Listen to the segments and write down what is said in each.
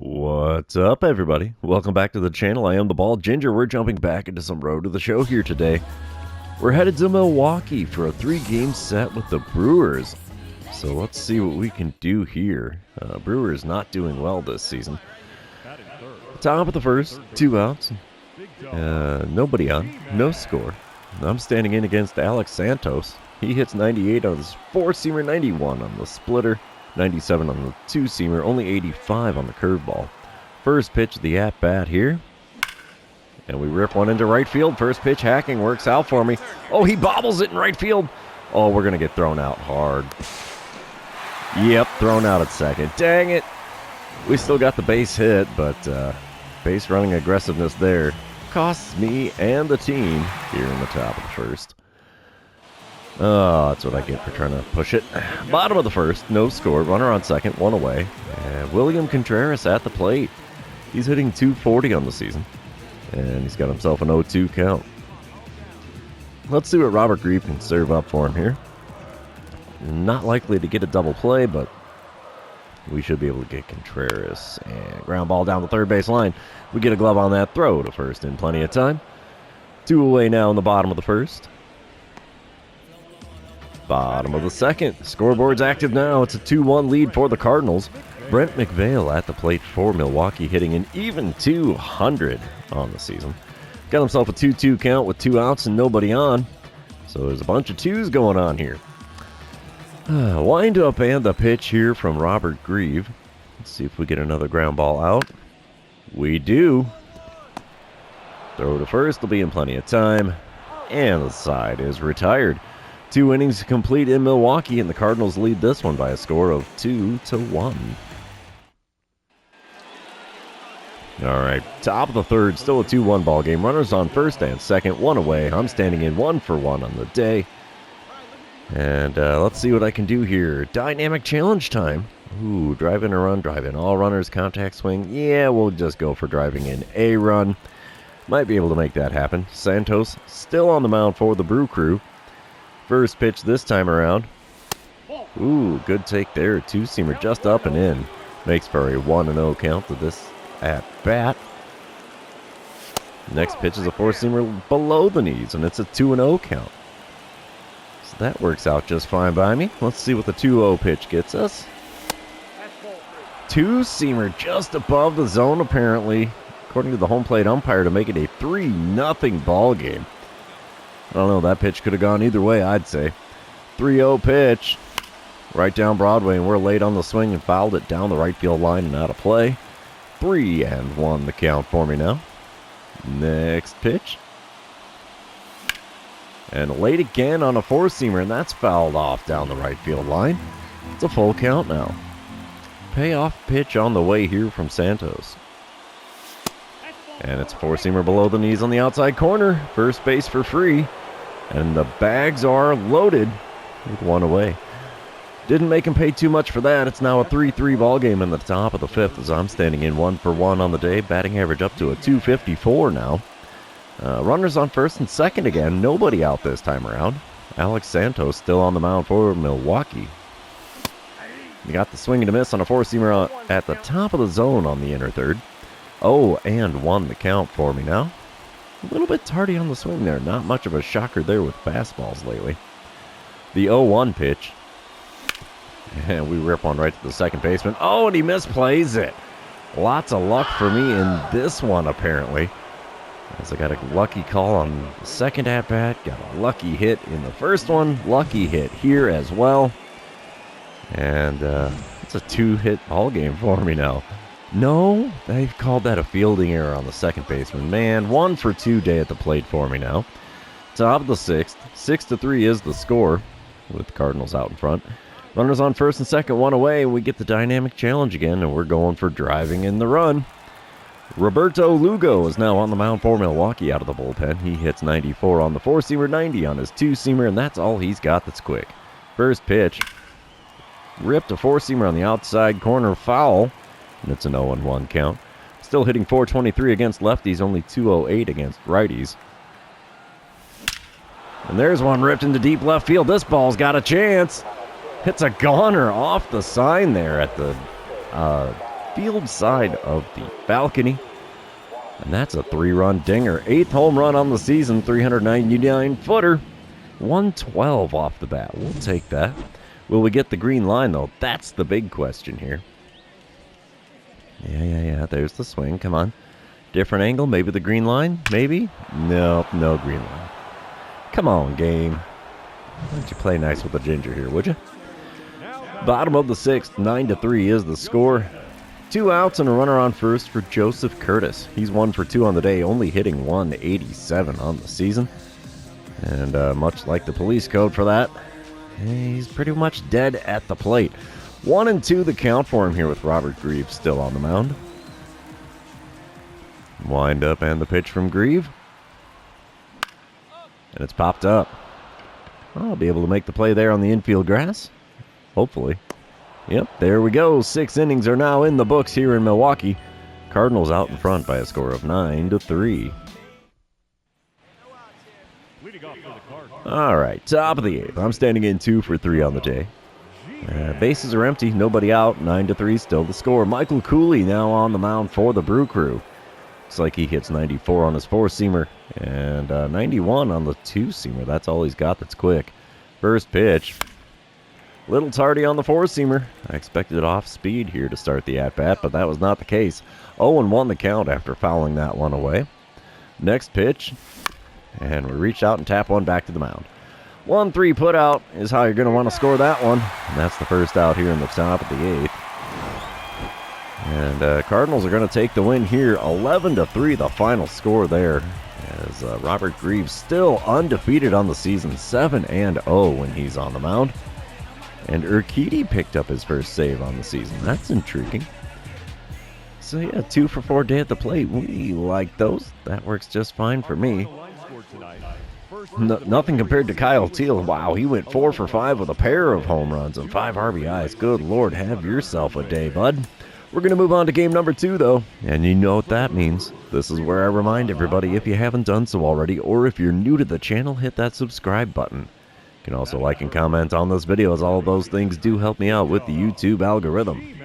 What's up, everybody? Welcome back to the channel. I am the Bald Ginger. We're jumping back into some Road to the Show here today. We're headed to Milwaukee for a 3-game set with the Brewers. So let's see what we can do here. Brewers not doing well this season. Top of the first, 2 outs. Nobody on, no score. I'm standing in against Alex Santos. He hits 98 on his 4-seamer, 91 on the splitter, 97 on the 2-seamer, only 85 on the curveball. First pitch of the at-bat here. And we rip one into right field. First pitch hacking works out for me. Oh, he bobbles it in right field. Oh, we're going to get thrown out hard. Yep, thrown out at second. Dang it. We still got the base hit, but base running aggressiveness there costs me and the team here in the top of the first. Oh, that's what I get for trying to push it. Bottom of the first, no score. Runner on second, 1 away. And William Contreras at the plate. He's hitting .240 on the season. And he's got himself an 0-2 count. Let's see what Robert Grieve can serve up for him here. Not likely to get a double play, but we should be able to get Contreras. And ground ball down the third base line. We get a glove on that throw to first in plenty of time. 2 away now in the bottom of the first. Bottom of the second. Scoreboard's active now. It's a 2-1 lead for the Cardinals. Brent McVale at the plate for Milwaukee, hitting an even 200 on the season. Got himself a 2-2 count with 2 outs and nobody on. So there's a bunch of 2s going on here. Wind up and the pitch here from Robert Grieve. Let's see if we get another ground ball out. We do. Throw to first. Will be in plenty of time. And the side is retired. 2 innings complete in Milwaukee, and the Cardinals lead this one by a score of 2-1. All right, top of the third, still a 2-1 ball game. Runners on first and second, 1 away. I'm standing in 1 for 1 on the day. And let's see what I can do here. Dynamic challenge time. Ooh, drive in a run, drive in all runners, contact swing. Yeah, we'll just go for driving in a run. Might be able to make that happen. Santos still on the mound for the Brew Crew. First pitch this time around. Ooh, good take there. 2-seamer just up and in. Makes for a 1-0 count to this at-bat. Next pitch is a 4-seamer below the knees, and it's a 2-0 count. So that works out just fine by me. Let's see what the 2-0 pitch gets us. 2-seamer just above the zone, apparently, according to the home plate umpire, to make it a 3-0 ball game. I don't know, that pitch could have gone either way, I'd say. 3-0 pitch. Right down Broadway, and we're late on the swing and fouled it down the right field line and out of play. 3-1 the count for me now. Next pitch. And late again on a 4-seamer, and that's fouled off down the right field line. It's a full count now. Payoff pitch on the way here from Santos. And it's a 4-seamer below the knees on the outside corner. First base for free. And the bags are loaded with 1 away. Didn't make him pay too much for that. It's now a 3-3 ball game in the top of the 5th as I'm standing in 1 for 1 on the day. Batting average up to a .254 now. Runners on first and second again. Nobody out this time around. Alex Santos still on the mound for Milwaukee. We got the swing and a miss on a 4-seamer at the top of the zone on the inner third. 0-1 the count for me now. A little bit tardy on the swing there. Not much of a shocker there with fastballs lately. The 0-1 pitch. And we rip one right to the second baseman. Oh, and he misplays it. Lots of luck for me in this one, apparently. As I got a lucky call on the second at-bat. Got a lucky hit in the first one. Lucky hit here as well. And it's a 2-hit ball game for me now. No, they've called that a fielding error on the second baseman. Man, 1 for 2 day at the plate for me now. Top of the 6th. 6-3 is the score with the Cardinals out in front. Runners on first and second, 1 away. We get the dynamic challenge again, and we're going for driving in the run. Roberto Lugo is now on the mound for Milwaukee out of the bullpen. He hits 94 on the 4-seamer, 90 on his 2-seamer, and that's all he's got that's quick. First pitch. Ripped a 4-seamer on the outside corner, foul. And it's an 0-1 count. Still hitting .423 against lefties, only .208 against righties. And there's one ripped into deep left field. This ball's got a chance. Hits a goner off the sign there at the field side of the balcony. And that's a 3-run dinger. 8th home run on the season, 399-footer. 112 off the bat. We'll take that. Will we get the green line, though? That's the big question here. Yeah. There's the swing. Come on. Different angle. Maybe the green line? Maybe? No green line. Come on, game. Why don't you play nice with the ginger here, would you? Bottom of the 6th, 9-3 is the score. 2 outs and a runner on first for Joseph Curtis. He's 1 for 2 on the day, only hitting 187 on the season. And much like the police code for that, he's pretty much dead at the plate. 1-2 the count for him here with Robert Grieve still on the mound. Wind up and the pitch from Grieve. And it's popped up. I'll be able to make the play there on the infield grass. Hopefully. Yep, there we go. 6 innings are now in the books here in Milwaukee. Cardinals out in front by a score of 9-3. All right, top of the 8th. I'm standing in 2 for 3 on the day. Bases are empty, nobody out. 9-3 still the score. Michael Cooley now on the mound for the Brew Crew. Looks like he hits 94 on his 4-seamer and 91 on the 2-seamer. That's all he's got that's quick. First pitch. Little tardy on the 4-seamer. I expected off speed here to start the at-bat, but that was not the case. 0-1 the count after fouling that one away. Next pitch. And we reach out and tap one back to the mound. 1-3 put out is how you're going to want to score that one. And that's the first out here in the top of the 8th. And Cardinals are going to take the win here. 11-3 the final score there. As Robert Grieve still undefeated on the season. 7-0 when he's on the mound. And Urquidy picked up his first save on the season. That's intriguing. So yeah, 2 for 4 day at the plate. We like those. That works just fine for me. Nothing compared to Kyle Teal. Wow, he went 4 for 5 with a pair of home runs and 5 RBIs. Good Lord, have yourself a day, bud. We're going to move on to game number 2, though. And you know what that means. This is where I remind everybody, if you haven't done so already, or if you're new to the channel, hit that subscribe button. You can also like and comment on this video, as all of those things do help me out with the YouTube algorithm.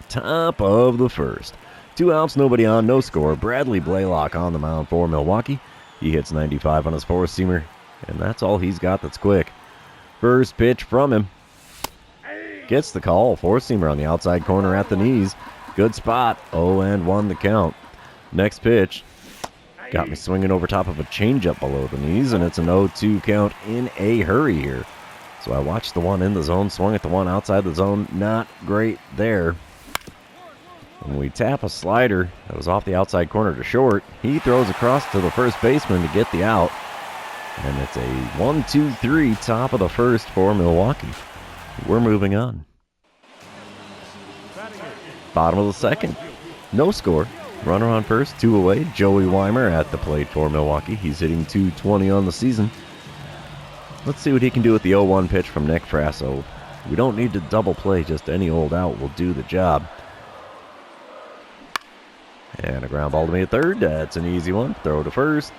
Top of the 1st. 2 outs, nobody on, no score. Bradley Blaylock on the mound for Milwaukee. He hits 95 on his 4-seamer, and that's all he's got that's quick. First pitch from him. Gets the call. 4-seamer on the outside corner at the knees. Good spot. 0-1 the count. Next pitch. Got me swinging over top of a changeup below the knees, and it's an 0-2 count in a hurry here. So I watched the one in the zone, swung at the one outside the zone. Not great there. And we tap a slider that was off the outside corner to short. He throws across to the first baseman to get the out. And it's a 1-2-3 top of the 1st for Milwaukee. We're moving on. Bottom of the 2nd. No score. Runner on first, 2 away. Joey Weimer at the plate for Milwaukee. He's hitting .220 on the season. Let's see what he can do with the 0-1 pitch from Nick Frasso. We don't need to double play, just any old out will do the job. And a ground ball to me at 3rd. That's an easy one. Throw to 1st.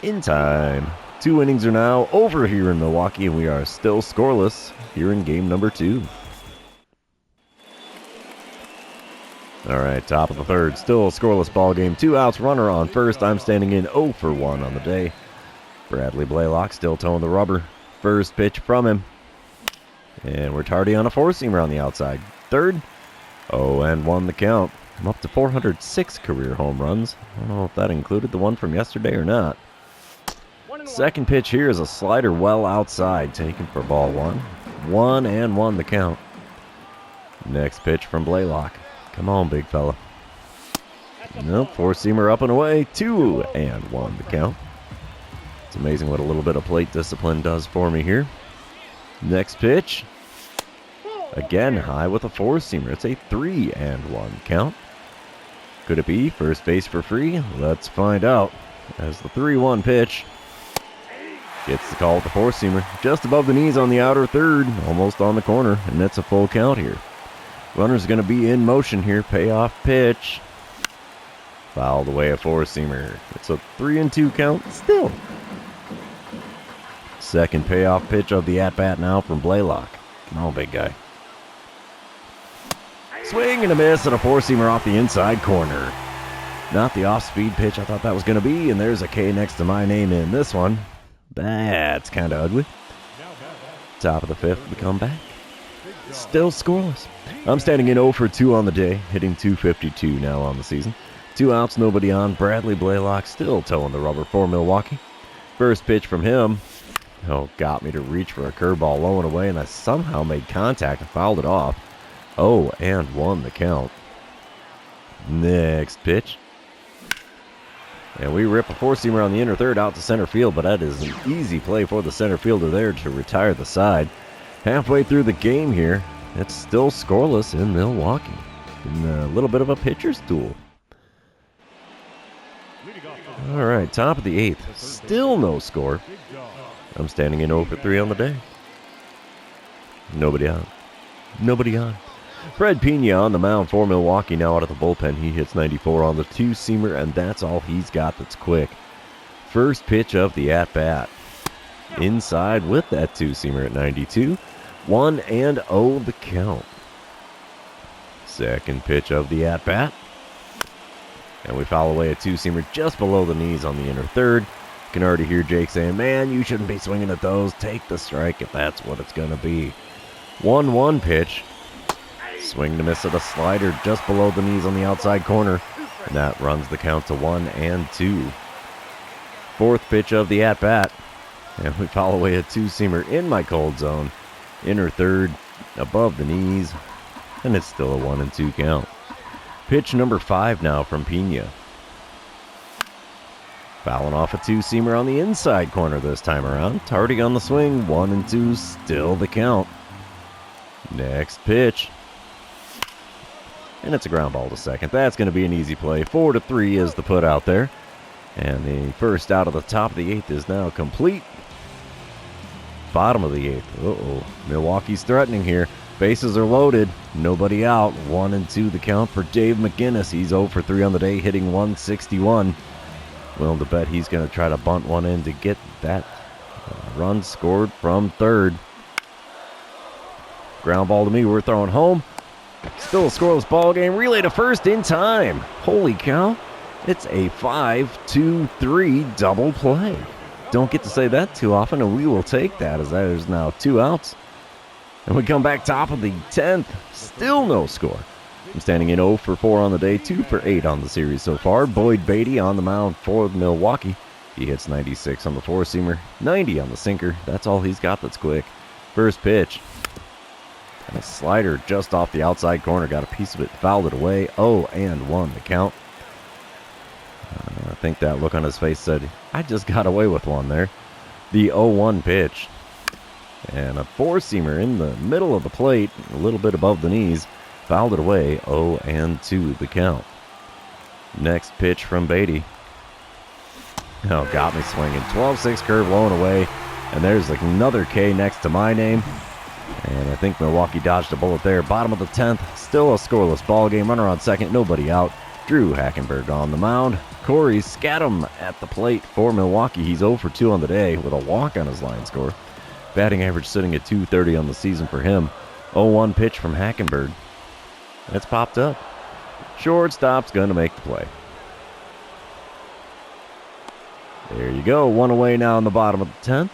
In time. 2 innings are now over here in Milwaukee, and we are still scoreless here in game number 2. All right, top of the 3rd. Still a scoreless ball game. 2 outs, runner on first. I'm standing in 0 for 1 on the day. Bradley Blaylock still towing the rubber. First pitch from him. And we're tardy on a 4-seamer on the outside. 3rd. 0-1 the count. I'm up to 406 career home runs. I don't know if that included the one from yesterday or not. Second pitch here is a slider well outside, taken for ball 1. 1-1 the count. Next pitch from Blaylock. Come on, big fella. Nope, 4-seamer up and away. 2-1 the count. It's amazing what a little bit of plate discipline does for me here. Next pitch. Again, high with a 4-seamer. It's a 3-1 count. Could it be first base for free? Let's find out. As the 3-1 pitch gets the call with the 4-seamer. Just above the knees on the outer 3rd. Almost on the corner. And that's a full count here. Runner's going to be in motion here. Payoff pitch. Fouled away a 4-seamer. It's a 3-2 count still. Second payoff pitch of the at-bat now from Blaylock. Come on, big guy. Swing and a miss and a four-seamer off the inside corner. Not the off-speed pitch I thought that was going to be, and there's a K next to my name in this one. That's kind of ugly. Top of the fifth, we come back. Still scoreless. I'm standing in 0 for 2 on the day, hitting .252 now on the season. 2 outs, nobody on. Bradley Blaylock still towing the rubber for Milwaukee. First pitch from him. Got me to reach for a curveball low and away, and I somehow made contact and fouled it off. And won the count. Next pitch. And we rip a four-seamer on the inner third out to center field, but that is an easy play for the center fielder there to retire the side. Halfway through the game here, it's still scoreless in Milwaukee. And a little bit of a pitcher's duel. All right, top of the eighth. Still no score. I'm standing in 0 for 3 on the day. Nobody on. Fred Pena on the mound for Milwaukee now out of the bullpen. He hits 94 on the two-seamer, and that's all he's got that's quick. First pitch of the at-bat. Inside with that two-seamer at 92. 1-0 the count. Second pitch of the at-bat. And we foul away a two-seamer just below the knees on the inner third. You can already hear Jake saying, man, you shouldn't be swinging at those. Take the strike if that's what it's going to be. 1-1 pitch. Swing to miss at a slider just below the knees on the outside corner. And that runs the count to 1-2. Fourth pitch of the at-bat. And we foul away a two-seamer in my cold zone. Inner third, above the knees. And it's still a 1-2 count. Pitch number 5 now from Pena. Fouling off a two-seamer on the inside corner this time around. Tardy on the swing, 1-2, still the count. Next pitch. And it's a ground ball to second. That's going to be an easy play. 4-3 is the put out there. And the first out of the top of the eighth is now complete. Bottom of the eighth. Milwaukee's threatening here. Bases are loaded. Nobody out. 1-2 the count for Dave McGinnis. He's 0 for 3 on the day, hitting 161. Willing to bet he's going to try to bunt one in to get that run scored from third. Ground ball to me. We're throwing home. Still a scoreless ball game. Relay to first in time. Holy cow. It's a 5-2-3 double play. Don't get to say that too often, and we will take that as there's now 2 outs. And we come back top of the 10th. Still no score. I'm standing in 0 for 4 on the day, 2 for 8 on the series so far. Boyd Beatty on the mound for Milwaukee. He hits 96 on the four-seamer, 90 on the sinker. That's all he's got that's quick. First pitch. And a slider just off the outside corner. Got a piece of it, fouled it away. 0-1 the count. I think that look on his face said, I just got away with one there. The 0-1 pitch. And a four-seamer in the middle of the plate, a little bit above the knees. Fouled it away, 0-2 the count. Next pitch from Beatty. Got me swinging. 12-6 curve low and away. And there's another K next to my name. And I think Milwaukee dodged a bullet there. Bottom of the 10th, still a scoreless ball game. Runner on second, nobody out. Drew Hackenberg on the mound. Corey Scadam at the plate for Milwaukee. He's 0 for 2 on the day with a walk on his line score. Batting average sitting at .230 on the season for him. 0-1 pitch from Hackenberg. It's popped up. Shortstop's going to make the play. There you go. One away now in the bottom of the 10th.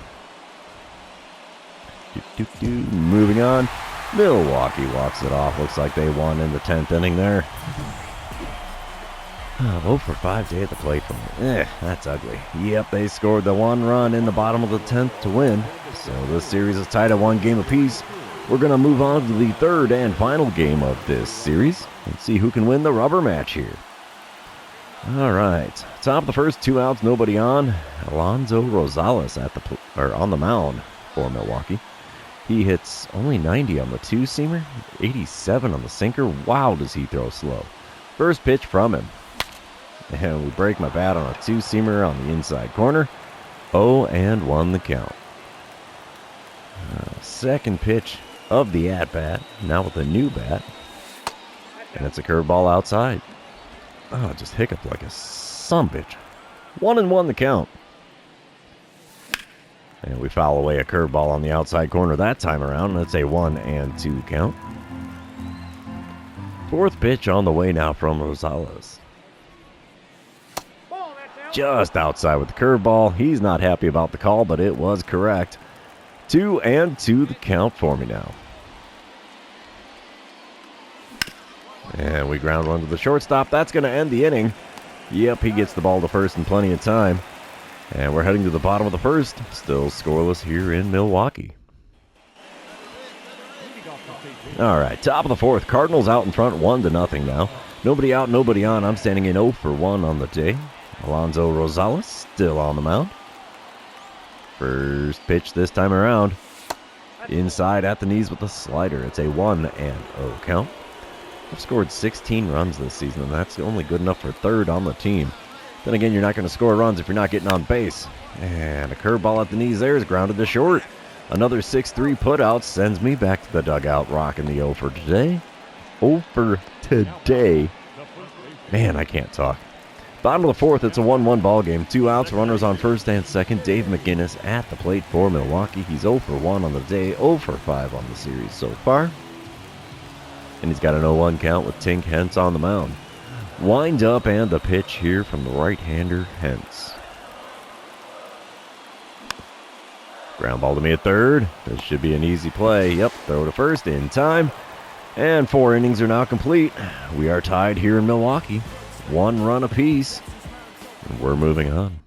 Moving on. Milwaukee walks it off. Looks like they won in the 10th inning there. 0 for 5 day at the plate from me. That's ugly. Yep, they scored the 1 run in the bottom of the 10th to win. So this series is tied at 1 game apiece. We're going to move on to the third and final game of this series and see who can win the rubber match here. All right. Top of the first, 2 outs, nobody on. Alonzo Rosales on the mound for Milwaukee. He hits only 90 on the two-seamer, 87 on the sinker. Wow, does he throw slow. First pitch from him. And we break my bat on a two-seamer on the inside corner. 0-1 the count. Second pitch of the at-bat, now with a new bat. And it's a curveball outside. Just hiccuped like a sumbitch. 1-1 the count. And we foul away a curveball on the outside corner that time around. That's a 1-2 count. Fourth pitch on the way now from Rosales. Just outside with the curveball. He's not happy about the call, but it was correct. 2-2 the count for me now. And we ground one to the shortstop. That's going to end the inning. Yep, he gets the ball to first in plenty of time. And we're heading to the bottom of the first. Still scoreless here in Milwaukee. All right, top of the fourth. Cardinals out in front 1-0 now. Nobody out, nobody on. I'm standing in 0 for 1 on the day. Alonso Rosales still on the mound. First pitch this time around. Inside at the knees with a slider. It's a 1-0 count. I've scored 16 runs this season, and that's only good enough for third on the team. Then again, you're not going to score runs if you're not getting on base. And a curveball at the knees there is grounded to short. Another 6-3 putout sends me back to the dugout, rocking the 0 for today. 0 for today. Man, I can't talk. Bottom of the fourth, it's a 1-1 ball game. 2 outs, runners on first and second. Dave McGinnis at the plate for Milwaukee. He's 0 for 1 on the day, 0 for 5 on the series so far. And he's got an 0-1 count with Tink Hentz on the mound. Wind up and the pitch here from the right-hander Hentz. Ground ball to me at third. This should be an easy play. Yep, throw to first in time. And 4 innings are now complete. We are tied here in Milwaukee. 1 run apiece. And we're moving on.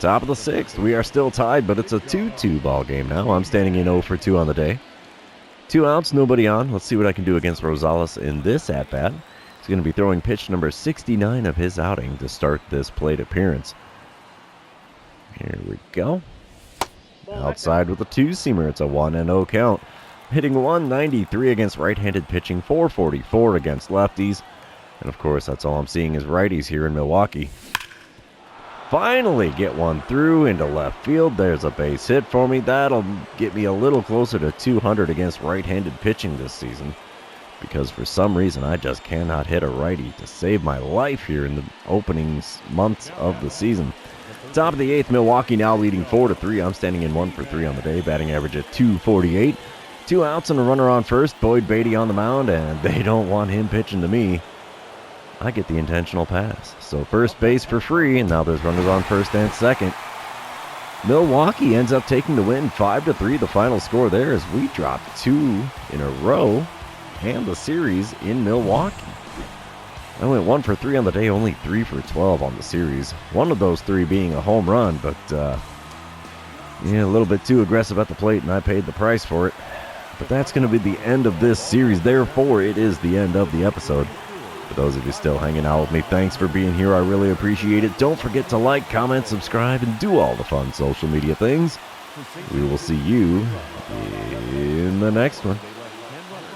Top of the sixth. We are still tied, but it's a 2-2 ball game now. I'm standing in 0 for 2 on the day. 2 outs, nobody on. Let's see what I can do against Rosales in this at-bat. He's going to be throwing pitch number 69 of his outing to start this plate appearance. Here we go. Outside with a 2-seamer. It's a 1-0 count. Hitting 193 against right-handed pitching, 444 against lefties. And of course, that's all I'm seeing is righties here in Milwaukee. Finally get one through into left field. There's a base hit for me. That'll get me a little closer to 200 against right-handed pitching this season. Because for some reason, I just cannot hit a righty to save my life here in the opening months of the season. Top of the eighth, Milwaukee now leading 4-3. I'm standing in 1 for 3 on the day, batting average at .248. 2 outs and a runner on first. Boyd Beatty on the mound, and they don't want him pitching to me. I get the intentional pass. So first base for free, and now there's runners on first and second. Milwaukee ends up taking the win, 5-3. The final score there as we dropped 2 in a row and the series in Milwaukee. I went 1 for 3 on the day, only 3 for 12 on the series. One of those 3 being a home run, but a little bit too aggressive at the plate, and I paid the price for it. But that's going to be the end of this series. Therefore, it is the end of the episode. For those of you still hanging out with me, thanks for being here. I really appreciate it. Don't forget to like, comment, subscribe, and do all the fun social media things. We will see you in the next one.